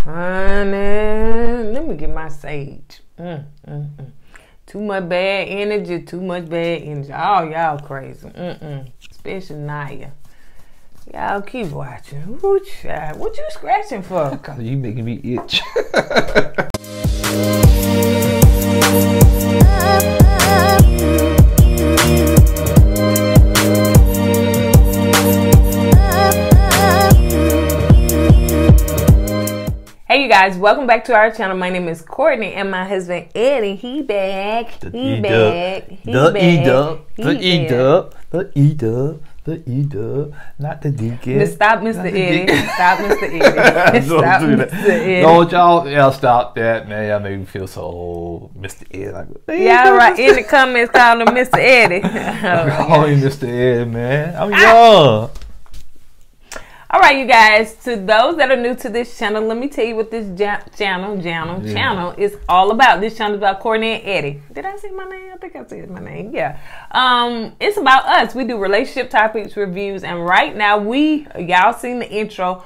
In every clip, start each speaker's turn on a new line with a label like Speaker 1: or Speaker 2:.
Speaker 1: Honey, let me get my sage. Too much bad energy, too much bad energy. Oh, y'all crazy. Especially Naya. Y'all keep watching. Ooh, child. What you scratching for?
Speaker 2: Cause you making me itch.
Speaker 1: Hey you guys, welcome back to our channel. My name is Kourtney and my husband Eddie. He back. He back.
Speaker 2: The E-dub, not the deacon.
Speaker 1: Stop, Mr. Eddie. Stop, Mr. Eddie. Stop, Mr. Eddie.
Speaker 2: Don't y'all stop that, man. Y'all make me feel so old, Mr. Eddie.
Speaker 1: Yeah, right. In the comments, call him Mr. Eddie.
Speaker 2: Call me Mr. Eddie, man. I'm young.
Speaker 1: All right, you guys, to those that are new to this channel, let me tell you what this channel is all about. This channel is about Kourtney and Eddie. Did I say my name? I think I said my name. Yeah. It's about us. We do relationship topics, reviews, and right now y'all seen the intro.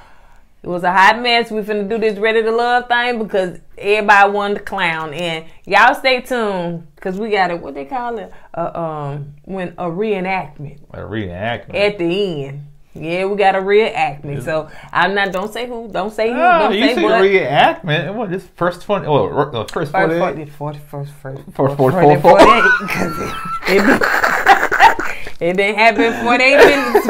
Speaker 1: It was a hot mess. We finna do this Ready to Love thing because everybody wanted to clown. And y'all stay tuned because we got what they call it? A reenactment.
Speaker 2: A reenactment.
Speaker 1: At the end. Yeah, we got a reenactment. So I'm not. Don't say who. Don't say who.
Speaker 2: Oh,
Speaker 1: don't
Speaker 2: you
Speaker 1: say what.
Speaker 2: Reenactment. What this first 20? Oh, first 48.
Speaker 1: First 48. It didn't happen 48 minutes,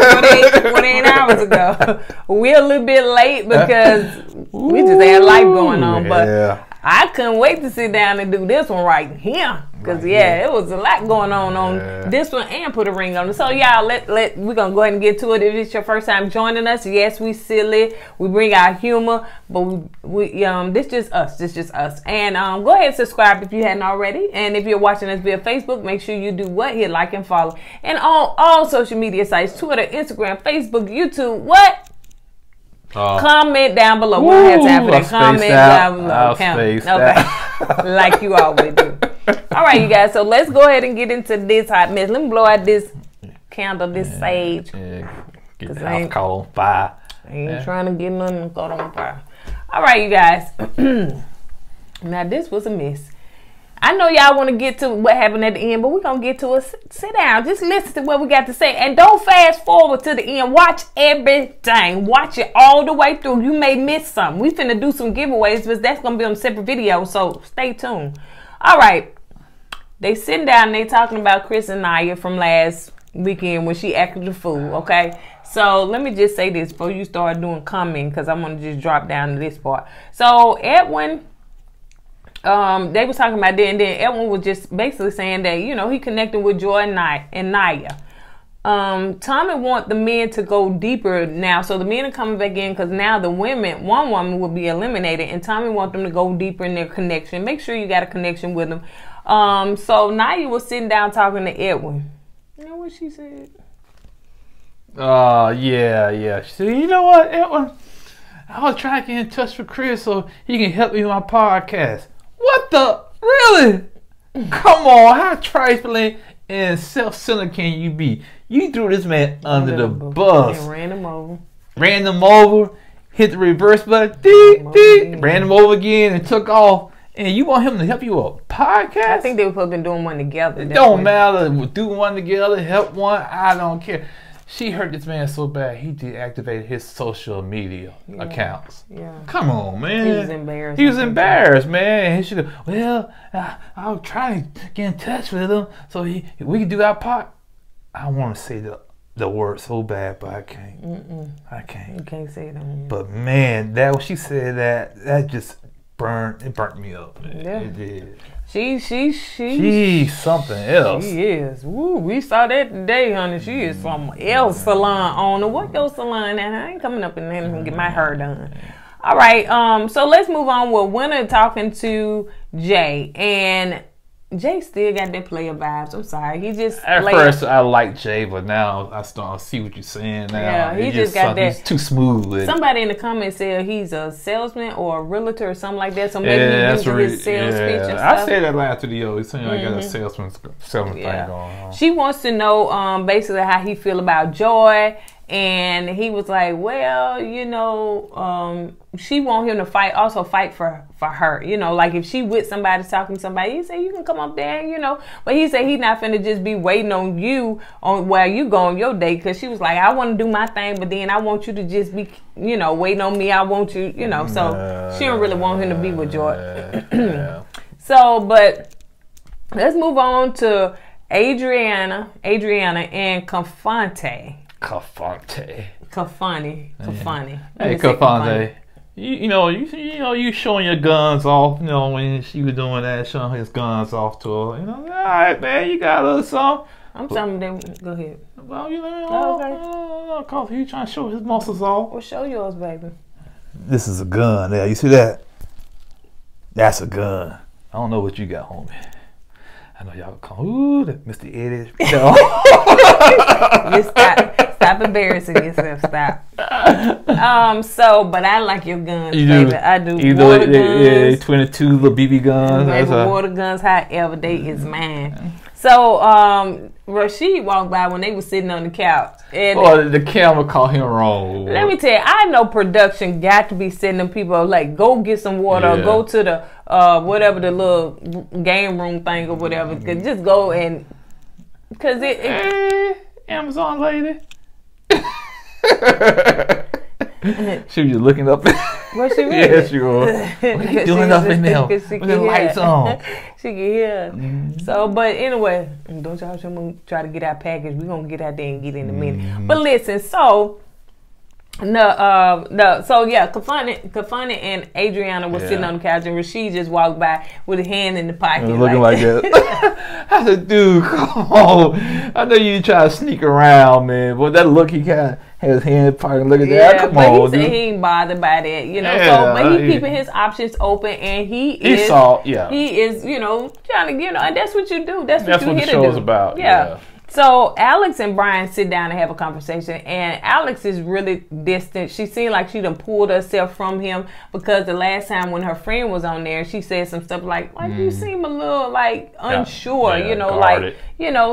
Speaker 1: 48 hours ago. We're a little bit late because we just had life going on. But I couldn't wait to sit down and do this one right here. Because, it was a lot going on this one and put a ring on it. So, y'all, we're going to go ahead and get to it. If it's your first time joining us, yes, we silly. We bring our humor. But this just us. This just us. And go ahead and subscribe if you hadn't already. And if you're watching us via Facebook, make sure you do what? Hit like and follow. And on all social media sites, Twitter, Instagram, Facebook, YouTube, what? Comment down below. We don't have time for that. Comment down below. Okay. Like you always do. All right, you guys. So let's go ahead and get into this hot mess. Let me blow out this candle, this sage.
Speaker 2: Yeah. Get the house caught on fire.
Speaker 1: I ain't trying to get nothing caught on fire. All right, you guys. Now this was a mess. I know y'all want to get to what happened at the end, but we're going to get to it. Sit down. Just listen to what we got to say. And don't fast forward to the end. Watch everything. Watch it all the way through. You may miss something. We finna do some giveaways, but that's going to be on a separate video, so stay tuned. All right. They sitting down and they talking about Chris and Naya from last weekend when she acted the fool, okay? So let me just say this before you start doing comment, because I'm going to just drop down to this part. So Edwin... they was talking about that, and then Edwin was just basically saying that, he connected with Joy and Naya. Tommy want the men to go deeper now, so the men are coming back in because now the one woman will be eliminated, and Tommy want them to go deeper in their connection. Make sure you got a connection with them. So Naya was sitting down talking to Edwin. You know what she said?
Speaker 2: Yeah. She said, you know what, Edwin? I was trying to get in touch with Chris so he can help me with my podcast. What the? Really? Come on, how trifling and self-centered can you be? You threw this man under the bus.
Speaker 1: And ran him
Speaker 2: over, hit the reverse button, ran him over again and took off. And you want him to help you with a podcast?
Speaker 1: I think they were supposed to be doing one together.
Speaker 2: It don't matter. We'll do one together, help one. I don't care. She hurt this man so bad, he deactivated his social media accounts. Yeah. Come on, man.
Speaker 1: He was embarrassed.
Speaker 2: He was embarrassed, man. He should have, well, I'll try to get in touch with him so we can do our part. I want to say the word so bad, but I can't. I can't.
Speaker 1: You can't say it on here.
Speaker 2: But, man, when she said that just burnt me up. Man.
Speaker 1: Yeah.
Speaker 2: It did.
Speaker 1: She's
Speaker 2: something else.
Speaker 1: She is. Woo, we saw that today, honey. She is some else salon owner. What your salon at? I ain't coming up in there and get my hair done. All right. So let's move on with Winter talking to Jay. And Jay still got that player vibes. I'm sorry. He just
Speaker 2: at first I liked Jay, but now I start to see what you're saying now.
Speaker 1: Yeah, he just got that.
Speaker 2: He's too smooth with
Speaker 1: somebody in the comments said he's a salesman or a realtor or something like that. So maybe he's using his sales speech and stuff.
Speaker 2: I said that last video. He seemed like I got a salesman thing going on.
Speaker 1: She wants to know basically how he feel about Joy And he was like, well, she want him to fight for her. Like if she with somebody talking to somebody, he said, you can come up there, But he said he not finna just be waiting on you on while you go on your date. Because she was like, I want to do my thing, but then I want you to just be, waiting on me. I want you, So she don't really want him to be with Jordan.
Speaker 2: Yeah.
Speaker 1: So, but let's move on to Adriana and Kafante. Kafani.
Speaker 2: Hey, Kafante. You showing your guns off, when she was doing that, showing his guns off to her. All right, man, you got a little something.
Speaker 1: I'm telling them, go ahead.
Speaker 2: Well,
Speaker 1: okay.
Speaker 2: Cause he trying to show his muscles off.
Speaker 1: Well, show yours, baby.
Speaker 2: This is a gun there. You see that? That's a gun. I don't know what you got, homie. I know y'all call, ooh, Mr. Eddie. No.
Speaker 1: Just stop embarrassing yourself. Stop. But I like your guns, baby. I do. Water guns.
Speaker 2: 22 little BB guns.
Speaker 1: Maybe water guns, however they is mine. So, Rashid walked by when they was sitting on the couch. And
Speaker 2: the camera caught him wrong.
Speaker 1: Let me tell you, I know production got to be sending them people like, go get some water or go to the whatever the little game room thing or whatever. Just go and because
Speaker 2: hey, Amazon lady. She was just looking up.
Speaker 1: Was she really?
Speaker 2: Yeah, she was. What are you doing up in there? With the lights on.
Speaker 1: She can hear. Mm-hmm. So, but anyway, don't y'all try to get our package. We're going to get out there and get in a minute. Mm-hmm. But listen, so... Kafani and Adriana was sitting on the couch, and Rashid just walked by with a hand in the pocket,
Speaker 2: looking like that. I said, "Dude, come on! I know you try to sneak around, man, but that look he kind of had his hand in the pocket. Look at that! Come on,
Speaker 1: he said he ain't bothered by that, So, but he keeping his options open, and he is, trying to, and that's what you do. That's what the show's
Speaker 2: about.
Speaker 1: Yeah. So Alex and Brian sit down and have a conversation, and Alex is really distant. She seemed like she done pulled herself from him because the last time when her friend was on there, she said some stuff like you seem a little like unsure,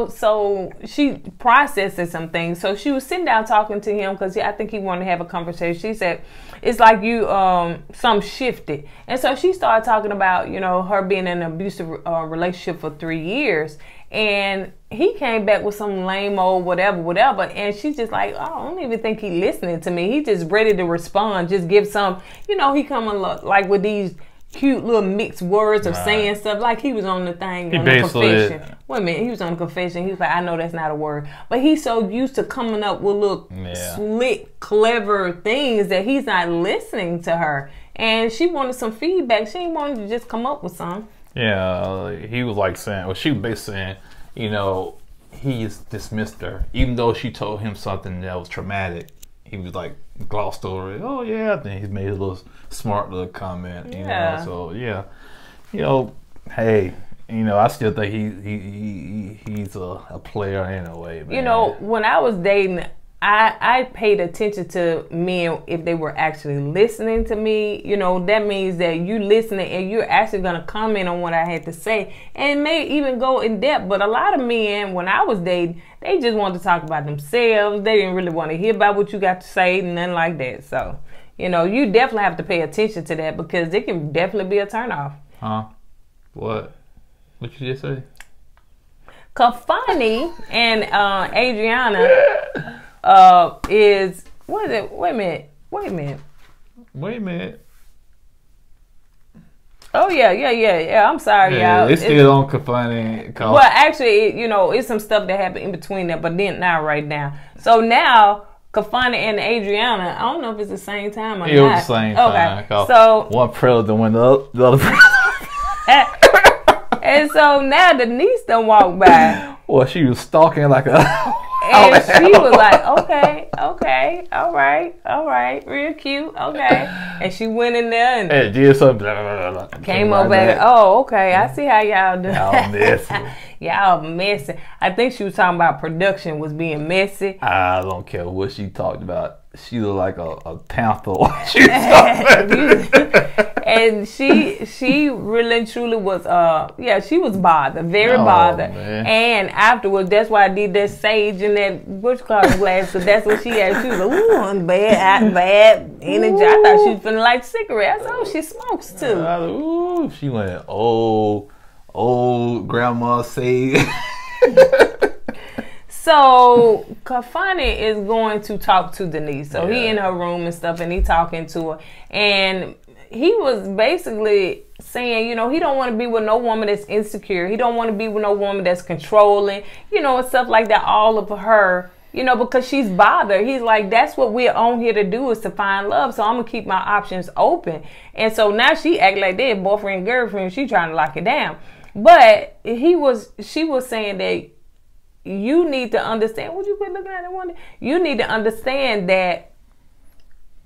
Speaker 1: so she processes some things. So she was sitting down talking to him because I think he wanted to have a conversation. She said, it's like you, some shifted. And so she started talking about, her being in an abusive relationship for 3 years. And he came back with some lame old whatever. And she's just like, I don't even think he listening to me. He just ready to respond. Just give some, he coming like with these cute little mixed words of saying stuff like he was on the thing on the confession. Wait a minute, he was on the confession. He was like, I know that's not a word. But he's so used to coming up with little slick, clever things that he's not listening to her. And she wanted some feedback. She didn't want to just come up with some.
Speaker 2: Yeah, he was like saying, she was basically saying, he just dismissed her. Even though she told him something that was traumatic, he was like glossed over it. Oh yeah, then he made a little smart little comment. So hey, I still think he's a player in a way. Man.
Speaker 1: When I was dating, I paid attention to men if they were actually listening to me. That means that you listening and you're actually going to comment on what I had to say and may even go in depth. But a lot of men, when I was dating, they just wanted to talk about themselves. They didn't really want to hear about what you got to say and nothing like that. So, you definitely have to pay attention to that because it can definitely be a turnoff.
Speaker 2: Huh? What you just say?
Speaker 1: Kafani and Adriana... is what is it? Wait a minute. Oh yeah. I'm sorry, y'all.
Speaker 2: It's still on Kafani.
Speaker 1: Well, actually, it's some stuff that happened in between that, but then not right now. So now Kafani and Adriana, I don't know if it's the same time or not.
Speaker 2: It was the same time.
Speaker 1: Okay. So
Speaker 2: one predator went up, the other predator.
Speaker 1: And so now the niece done walked by.
Speaker 2: Well, she was stalking like a.
Speaker 1: And she was like, okay, all right, real cute, okay. And she went in there and
Speaker 2: did something, blah, blah, blah,
Speaker 1: came over back. Oh, okay, I see how y'all do.
Speaker 2: Y'all messy.
Speaker 1: Y'all messy. I think she was talking about production was being messy.
Speaker 2: I don't care what she talked about. she looked like a panther. She was
Speaker 1: and she really and truly was she was bothered, very bothered.
Speaker 2: Man.
Speaker 1: And afterwards, that's why I did that sage and that glass, because that's what she had. She was like, ooh, bad energy. I thought she was finna like cigarettes. Oh, she smokes too.
Speaker 2: Ooh, she went old grandma sage.
Speaker 1: So Kourtney is going to talk to Denise. So he in her room and stuff, and he talking to her, and he was basically saying, you know, he don't want to be with no woman that's insecure. He don't want to be with no woman that's controlling, you know, and stuff like that. All of her, you know, because she's bothered. He's like, that's what we're on here to do, is to find love. So I'm gonna keep my options open. And so now she act like that boyfriend, girlfriend. She trying to lock it down. But she was saying that you need to understand. Would you quit looking at that one? You need to understand that.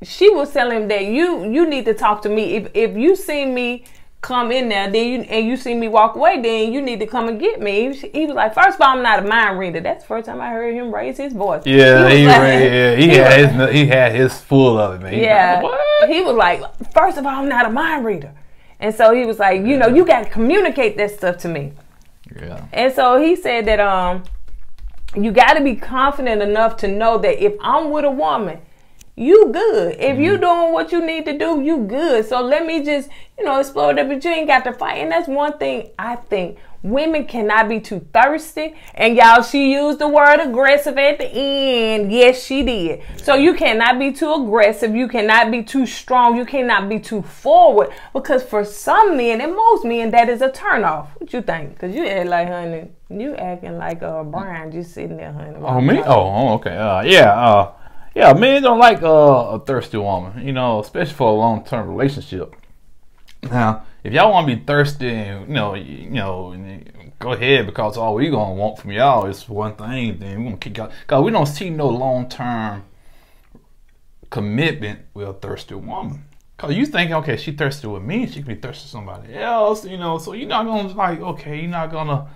Speaker 1: She was telling him that you need to talk to me. If you see me come in there, then you see me walk away, then you need to come and get me. He was like, first of all, I'm not a mind reader. That's the first time I heard him raise his voice.
Speaker 2: Yeah, he had his full of it, man.
Speaker 1: Yeah, he was like, first of all, I'm not a mind reader. And so he was like, you know, you got to communicate that stuff to me.
Speaker 2: Yeah.
Speaker 1: And so he said that you got to be confident enough to know that if I'm with a woman, you good. If you doing what you need to do, you good. So let me just, you know, explore that, but you ain't got to fight. And that's one thing I think. Women cannot be too thirsty. And y'all, she used the word aggressive at the end. Yes, she did. So you cannot be too aggressive. You cannot be too strong. You cannot be too forward. Because for some men, and most men, that is a turnoff. What you think? Because you act like, honey, you acting like Brian just sitting there, honey.
Speaker 2: Oh, me? Oh, okay. Yeah, men don't like a thirsty woman, you know, especially for a long-term relationship. Now, if y'all want to be thirsty, and, you know, go ahead, because all we gonna want from y'all is one thing. Then we gonna kick out, cause we don't see no long-term commitment with a thirsty woman. Cause you think, okay, she thirsty with me, she can be thirsty with somebody else, you know. So you're not gonna like, okay, you're not gonna.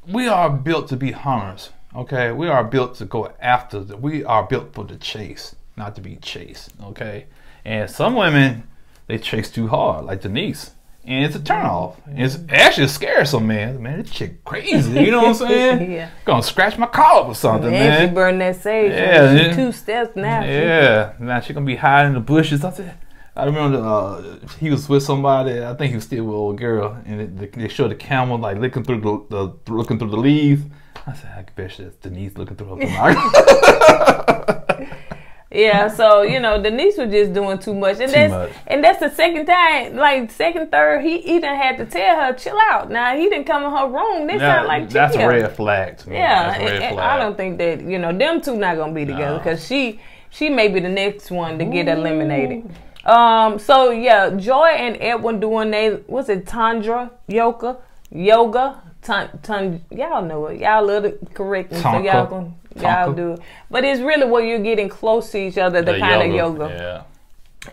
Speaker 2: We are built to be hunters. Okay, we are built to go after. We are built for the chase, not to be chased. Okay, and some women, they chase too hard, like Denise, and it's a turnoff. It's actually scares some men. Man, this chick crazy. You know what I'm saying?
Speaker 1: Yeah.
Speaker 2: Gonna scratch my car up or something, man.
Speaker 1: She burned that sage.
Speaker 2: Yeah,
Speaker 1: she 2 steps now.
Speaker 2: Yeah, now she gonna be hiding in the bushes. I remember he was with somebody. I think he was still with an old girl, and they showed the camera like looking through the leaves. I said, I bet that's Denise looking through her binoculars.
Speaker 1: Yeah, so you know, Denise was just doing too much, and that's the second time, like second, third, he done had to tell her chill out. Now he didn't come in her room. This sound like
Speaker 2: that's a red flag to me.
Speaker 1: Yeah, and I don't think that, you know, them two not gonna be together, because she may be the next one to get eliminated. So yeah, Joy and Edwin doing Tantra yoga. Y'all know it. Y'all love it correctly, so y'all do it. But it's really where you're getting close to each other, the kind of yoga. Yeah.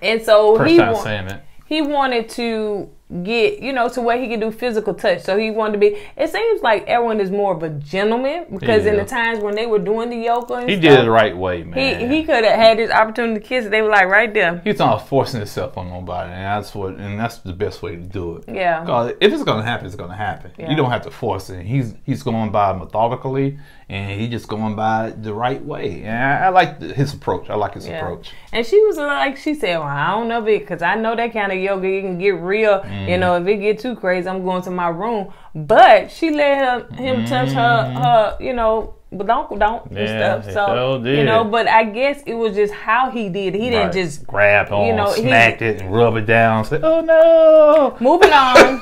Speaker 1: And so he wanted to get, you know, to where he could do physical touch. So he wanted to be. It seems like Edwin is more of a gentleman, because in the times when they were doing the yoga, and
Speaker 2: he did it the right way, man.
Speaker 1: He could have had his opportunity to kiss. They were like right there.
Speaker 2: He's not forcing himself on nobody, and that's the best way to do it.
Speaker 1: Yeah.
Speaker 2: Because if it's gonna happen, it's gonna happen. Yeah. You don't have to force it. He's going by methodically, and he's just going by the right way. And I like his approach. I like his approach. And
Speaker 1: she was like, she said, well, I don't know it, because I know that kind of yoga, you can get real. You know, if it get too crazy, I'm going to my room. But she let him touch her, you know, don't and stuff. So you know, but I guess it was just how he did. He didn't just
Speaker 2: grab on, you know, smacked it and rub it down. Say, oh no.
Speaker 1: Moving on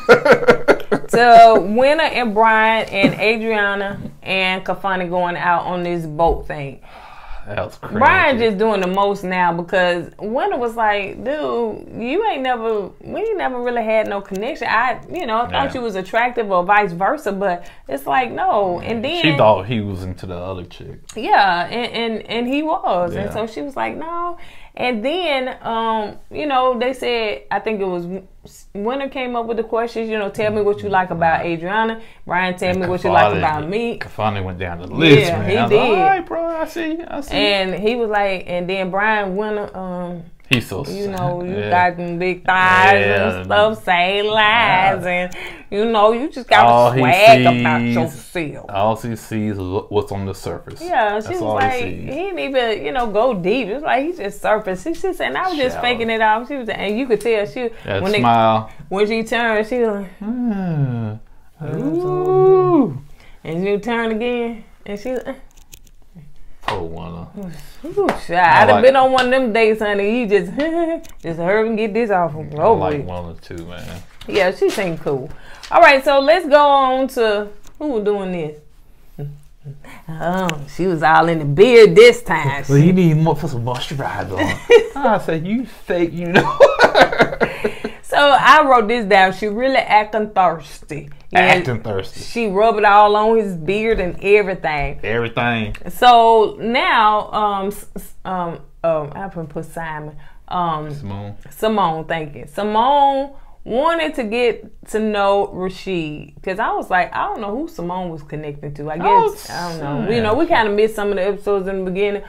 Speaker 1: to Winner and Brian and Adriana and Kourtney going out on this boat thing.
Speaker 2: That was crazy.
Speaker 1: Brian just doing the most now, because Winter was like, dude, we ain't never really had no connection. I thought you was attractive or vice versa, but it's like, no. And then
Speaker 2: she thought he was into the other chick.
Speaker 1: Yeah, and he was. Yeah. And so she was like, no. And then, you know, they said, I think it was Winter came up with the questions, you know, tell me what you like about Adriana. Brian, tell me what you like about me.
Speaker 2: Kafani went down the list, man.
Speaker 1: He did.
Speaker 2: Like, all right, bro, I see.
Speaker 1: And he was like, and then Brian Winter,
Speaker 2: he's so
Speaker 1: you know, you got them big thighs and stuff, say lies, and you know, you just got to swag about yourself.
Speaker 2: All he sees is what's on the surface.
Speaker 1: Yeah, she was like, he didn't even, you know, go deep. It was like he just surfaced. She just, and I was just faking it out. She was, and you could tell she when she turned, she was like, ooh, and you turn again, and she.
Speaker 2: Oh, Winter.
Speaker 1: I'd have been on one of them days, honey. You just hurry and get this off.
Speaker 2: I like Winter too, man.
Speaker 1: Yeah, she seemed cool. All right, so let's go on to who was doing this. Oh, she was all in the beard this time.
Speaker 2: Well, you need more for some moisturizer on. I said, you fake, you know.
Speaker 1: So I wrote this down. She really acting thirsty.
Speaker 2: Acting thirsty.
Speaker 1: She rubbed it all on his beard and everything.
Speaker 2: Everything.
Speaker 1: So now, I put Simon. Simone, thank you. Simone wanted to get to know Rashid, because I was like, I don't know who Simone was connecting to. I guess I don't know. You know, we kind of missed some of the episodes in the beginning.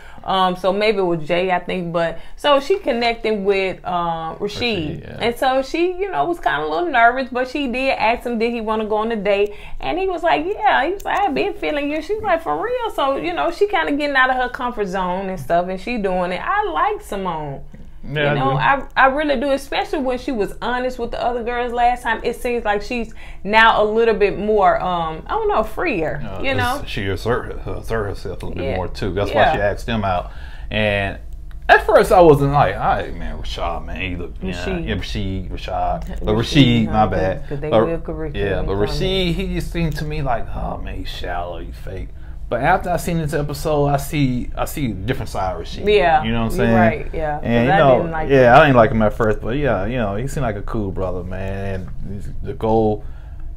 Speaker 1: So maybe it was Jay, I think. But so she connected with Rashid, and so she, you know, was kind of a little nervous, but she did ask him, did he want to go on a date? And he was like, yeah. He was like, I've been feeling you. She's like, for real. So you know, she kind of getting out of her comfort zone and stuff, and she doing it. I like Simone. Yeah, you know, I really do, especially when she was honest with the other girls last time. It seems like she's now a little bit more, I don't know, freer, you know? She
Speaker 2: asserted herself a little bit more, too. That's why she asked them out. And at first, I wasn't like, all right, man, Rashad, man, he looked, Rashad. But Rashid, my bad. But Rashid, he just seemed to me like, oh, man, he's shallow, he's fake. But after I seen this episode, I see a different side of Rashid. Yeah, you know what I'm saying?
Speaker 1: Right. Yeah.
Speaker 2: And I didn't like him at first, but yeah, you know, he seemed like a cool brother, man. And the goal,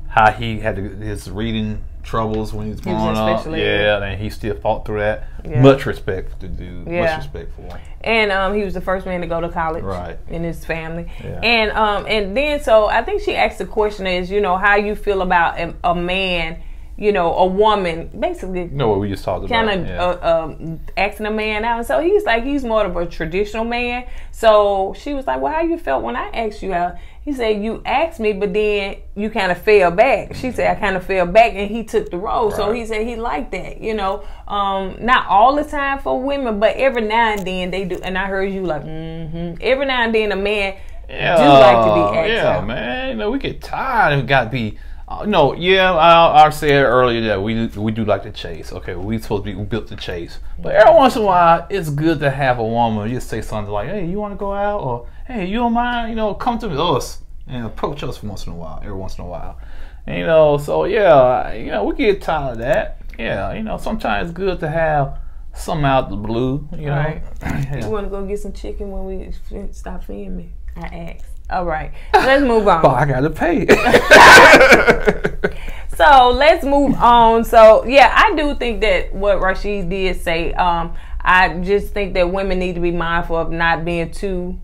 Speaker 2: how he had his reading troubles when he was growing up, and he still fought through that. Yeah. Much respect for the dude. Yeah. Much respect for him.
Speaker 1: And he was the first man to go to college, in his family. Yeah. And then so I think she asked the question is, you know, how you feel about a man. You know, a woman, basically. You know
Speaker 2: what we just talked about.
Speaker 1: Kind of asking a man out. So he's like, he's more of a traditional man. So she was like, well, how you felt when I asked you out? He said, you asked me, but then you kind of fell back. She said, I kind of fell back, and he took the role. Right. So he said he liked that, you know. Not all the time for women, but every now and then they do. And I heard you like, every now and then a man do like to be asked out.
Speaker 2: Yeah, man. You know, we get tired. We got to be... no, I said earlier that we do like to chase. Okay, we built to chase. But every once in a while, it's good to have a woman just say something like, "Hey, you want to go out?" or "Hey, you don't mind? You know, come to us and approach us every once in a while." And, you know, so yeah, you know, we get tired of that. Yeah, you know, sometimes it's good to have something out the blue. You know,
Speaker 1: right. You want to go get some chicken when we stop feeding me? I asked. All right, let's move on.
Speaker 2: Oh, I gotta pay.
Speaker 1: So let's move on. So yeah, I do think that what Rashid did say. I just think that women need to be mindful of not being too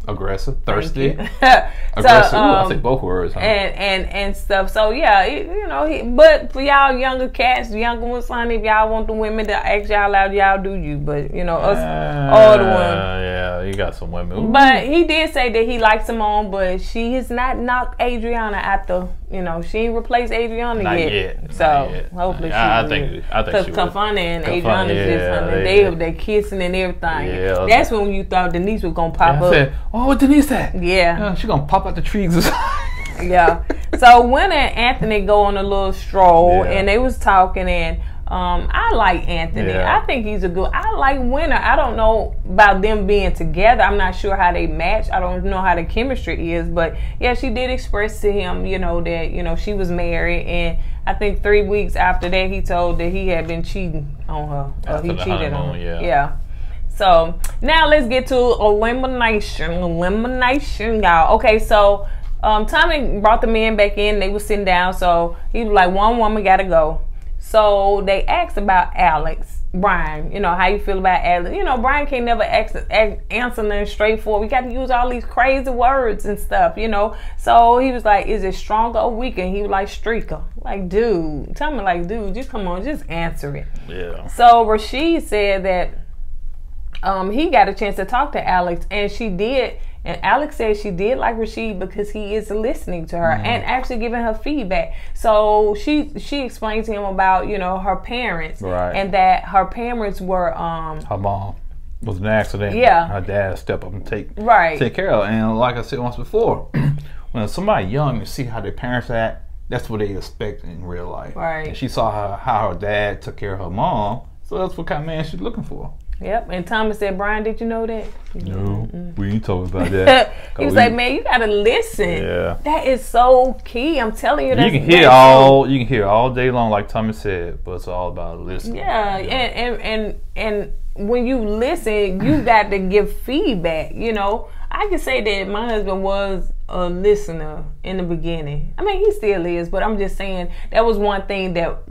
Speaker 2: aggressive, thirsty, aggressive. I say both words, huh?
Speaker 1: And stuff. So yeah, you know. But for y'all younger cats, younger ones, honey, if y'all want the women to ask y'all out, y'all do you. But you know, us older ones.
Speaker 2: Yeah, you got some women. Ooh.
Speaker 1: But he did say that he likes Simone, but she has not knocked Adriana out the. You know, she ain't replaced Adriana yet. So hopefully I think because Kourtney and Adriana just they're kissing and everything. Yeah, that's when you thought Denise was gonna pop up.
Speaker 2: Said, oh, what Denise said?
Speaker 1: Yeah,
Speaker 2: she gonna pop out the trees or something.
Speaker 1: Yeah. So Winter and Anthony go on a little stroll, and they was talking, and I like Anthony. I think he's a good. I like Winter. I don't know about them being together. I'm not sure how they match. I don't know how the chemistry is, but yeah, she did express to him, you know, that she was married, and I think 3 weeks after that, he told that he had been cheating on her. Or he cheated on her. Yeah. So now let's get to elimination, y'all. Okay, so Tommy brought the men back in. They were sitting down, so he was like, one woman got to go. So they asked about Alex, Brian, you know, how you feel about Alex. You know, Brian can't never answer nothing straightforward. We got to use all these crazy words and stuff, you know. So he was like, is it stronger or weaker? And he was like, streaker. Like, dude, tell me, like, dude, just come on, just answer it.
Speaker 2: Yeah.
Speaker 1: So Rashid said that he got a chance to talk to Alex, and she did. And Alex said she did like Rashid because he is listening to her and actually giving her feedback. So she explained to him about, you know, her parents, and that her parents were
Speaker 2: her mom was in an accident.
Speaker 1: Yeah.
Speaker 2: Her dad stepped up and take care of her. And like I said once before, when somebody young, you see how their parents act, that's what they expect in real life.
Speaker 1: Right.
Speaker 2: And she saw how her dad took care of her mom, so that's what kind of man she's looking for.
Speaker 1: Yep, and Thomas said, Brian, did you know that?
Speaker 2: No, we ain't talking about that.
Speaker 1: He was like, man, you gotta listen.
Speaker 2: Yeah.
Speaker 1: That is so key. I'm telling you, that's
Speaker 2: you can hear all day long, like Thomas said, but it's all about listening.
Speaker 1: Yeah, you know? and when you listen, you got to give feedback. You know, I can say that my husband was a listener in the beginning. I mean, he still is, but I'm just saying that was one thing that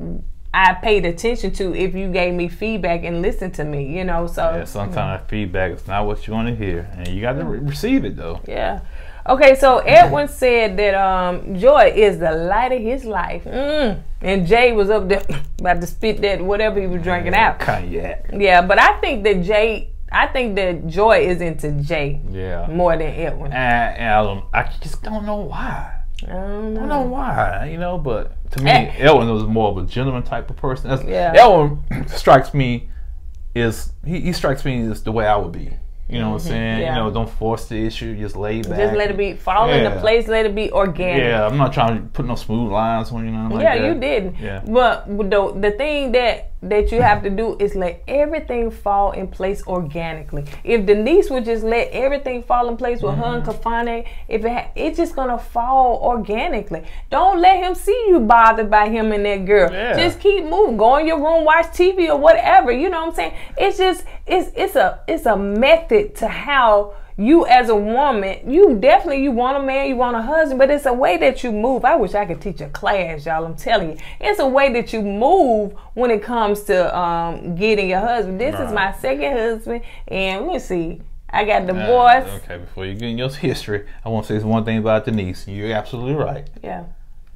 Speaker 1: I paid attention to. If you gave me feedback and listened to me, you know. So
Speaker 2: yeah, sometimes feedback is not what you want to hear, and you got to receive it though.
Speaker 1: Yeah. Okay, so Edwin said that Joy is the light of his life, and Jay was up there about to spit that whatever he was drinking out.
Speaker 2: Cognac.
Speaker 1: Yeah, but I think that Joy is into Jay.
Speaker 2: Yeah.
Speaker 1: More than Edwin.
Speaker 2: And I just don't know why.
Speaker 1: I don't
Speaker 2: know why, you know, but to me, Edwin was more of a gentleman type of person.
Speaker 1: Yeah.
Speaker 2: Edwin strikes me he strikes me as the way I would be. You know what I'm saying?
Speaker 1: Yeah.
Speaker 2: You know, don't force the issue, just lay back.
Speaker 1: Just let it be, fall into place, let it be organic.
Speaker 2: Yeah, I'm not trying to put no smooth lines on you, know, like that.
Speaker 1: You didn't.
Speaker 2: Yeah.
Speaker 1: But the thing that you have to do is let everything fall in place organically. If Denise would just let everything fall in place with her and Kafane, it's just gonna fall organically. Don't let him see you bothered by him and that girl.
Speaker 2: Yeah.
Speaker 1: Just keep moving. Go in your room, watch TV or whatever. You know what I'm saying? It's just it's a method to how you as a woman, you want a man, you want a husband, but it's a way that you move. I wish I could teach a class, y'all. I'm telling you. It's a way that you move when it comes to getting your husband. This is my second husband, and let's see. I got divorced.
Speaker 2: Okay, before you get in your history, I want to say one thing about Denise. You're absolutely right.
Speaker 1: Yeah.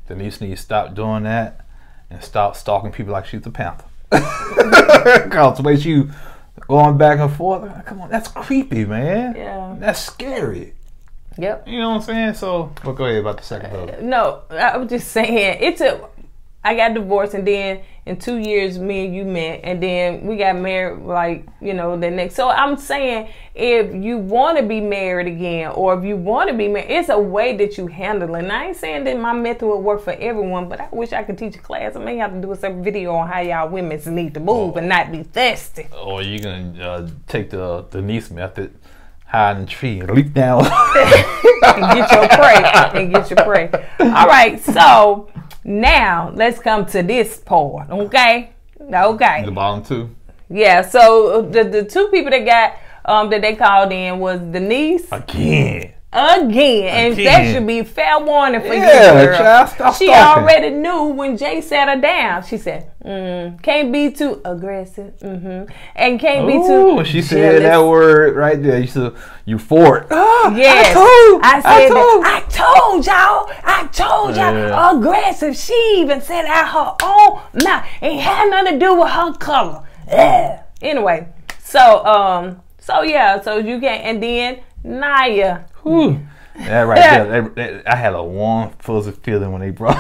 Speaker 2: Denise needs to stop doing that and stop stalking people like she's a panther. Because the way she going back and forth, come on, that's creepy, man.
Speaker 1: Yeah.
Speaker 2: That's scary.
Speaker 1: Yep.
Speaker 2: You know what I'm saying? So, well, go ahead about the second husband.
Speaker 1: No, I was just saying, I got divorced, and then in 2 years, me and you met, and then we got married, like, you know, the next. So I'm saying, if you want to be married again, or if you want to be married, it's a way that you handle it. And I ain't saying that my method would work for everyone, but I wish I could teach a class. I may have to do a separate video on how y'all women need to move and not be thirsty.
Speaker 2: Or you can take the Denise method, hide in the tree and leap down.
Speaker 1: and get your prey. All right, so now let's come to this part, okay? Okay.
Speaker 2: The bottom two.
Speaker 1: Yeah. So the two people that got that they called in was Denise
Speaker 2: again,
Speaker 1: and that should be fair warning for you,
Speaker 2: girl. Child, stop
Speaker 1: she
Speaker 2: stalking.
Speaker 1: Already knew when Jay sat her down. She said, "Can't be too aggressive, and can't be too."
Speaker 2: She said that word right there. You said euphoric.
Speaker 1: Yes, I told y'all, aggressive. She even said out her own mouth. Ain't had nothing to do with her color. Anyway, so you can, and then Naya.
Speaker 2: That right there, I had a warm, fuzzy feeling when they brought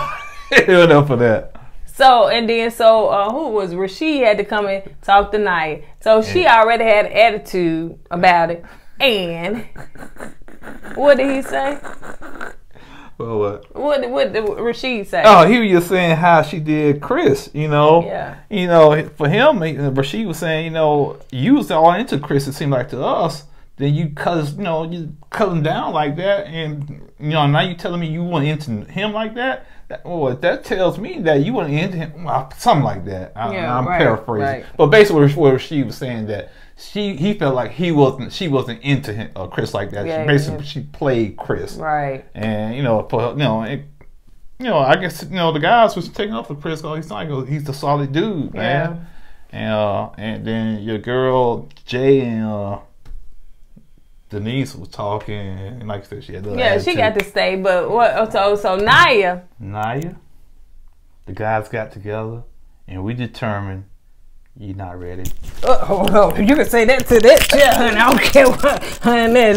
Speaker 2: it up for that.
Speaker 1: So who was Rashid had to come and talk to Naya. So she already had an attitude about it. And what did he say?
Speaker 2: Well,
Speaker 1: what did Rashid say?
Speaker 2: Oh, he was just saying how she did Chris, you know.
Speaker 1: Yeah.
Speaker 2: You know, for him, Rashid was saying, you know, you was all into Chris, it seemed like to us. Then you cut him down like that, and you know now you telling me you weren't into him like that. That tells me that you weren't into him, something like that. I'm paraphrasing, right. But basically, what she was saying that he felt like she wasn't into him, Chris like that.
Speaker 1: Yeah,
Speaker 2: She played Chris,
Speaker 1: right?
Speaker 2: And I guess the guys was taking up for Chris because he's a solid dude, man. And then your girl Jay and Denise was talking, and like I said, she had
Speaker 1: she got to stay. But what? So Naya,
Speaker 2: the guys got together, and we determined you're not ready.
Speaker 1: Hold on, you can say that to that chill, honey. I don't care what, honey.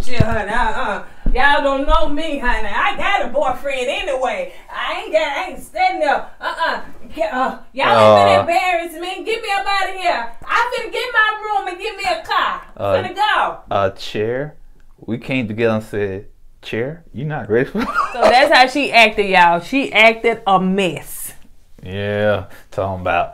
Speaker 1: Chill, honey. Y'all don't know me, honey. I got a boyfriend anyway. I ain't standing there. Y'all ain't gonna embarrass me. Get me up out of here. I'm finna get my room and give me a car. I'm finna go.
Speaker 2: Chair. We came together and said, Chair, you not ready for
Speaker 1: So that's how she acted, y'all. She acted a mess.
Speaker 2: Yeah, talking about,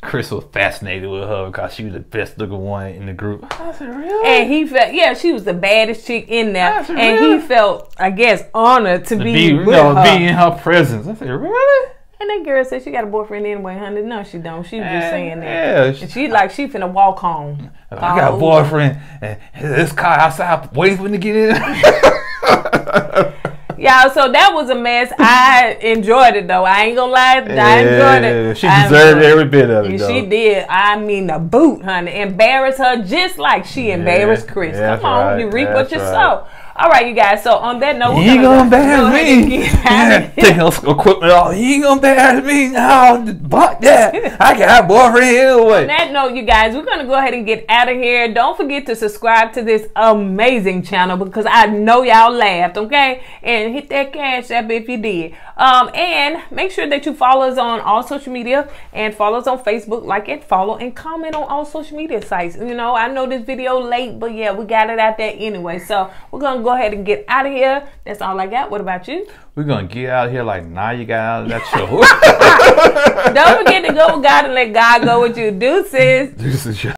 Speaker 2: Chris was fascinated with her because she was the best looking one in the group. I said, really?
Speaker 1: And he felt, she was the baddest chick in there.
Speaker 2: I said,
Speaker 1: and
Speaker 2: really?
Speaker 1: he felt, I guess, honored to be with her.
Speaker 2: Be in her presence. I said, really?
Speaker 1: And that girl said she got a boyfriend anyway, honey. No, she don't. She was just saying that.
Speaker 2: Yeah.
Speaker 1: And she finna walk home.
Speaker 2: I got a boyfriend, and this car outside waiting for me to get in.
Speaker 1: Y'all, so that was a mess. I enjoyed it, though. I ain't gonna lie. I enjoyed it.
Speaker 2: She deserved every bit of it, though.
Speaker 1: She did. I mean, the boot, honey. Embarrass her just like she embarrassed Chris. Come on. You reap what you sow. All right, you guys. So on that note,
Speaker 2: you ain't gonna embarrass me. Taking us equipment off. You ain't gonna embarrass me. No, fuck that. I got a boyfriend anyway.
Speaker 1: On that note, you guys, we're gonna go ahead and get out of here. Don't forget to subscribe to this amazing channel because I know y'all laughed. Okay, and hit that cash app if you did. And make sure that you follow us on all social media and follow us on Facebook. Like it, follow, and comment on all social media sites. I know this video late, but yeah, we got it out there anyway. So we're gonna go ahead and get out of here. That's all I got. What about you?
Speaker 2: We're gonna get out of here like Naya got out of that show.
Speaker 1: Don't forget to go with God and let God go with you. Deuces.
Speaker 2: Deuces.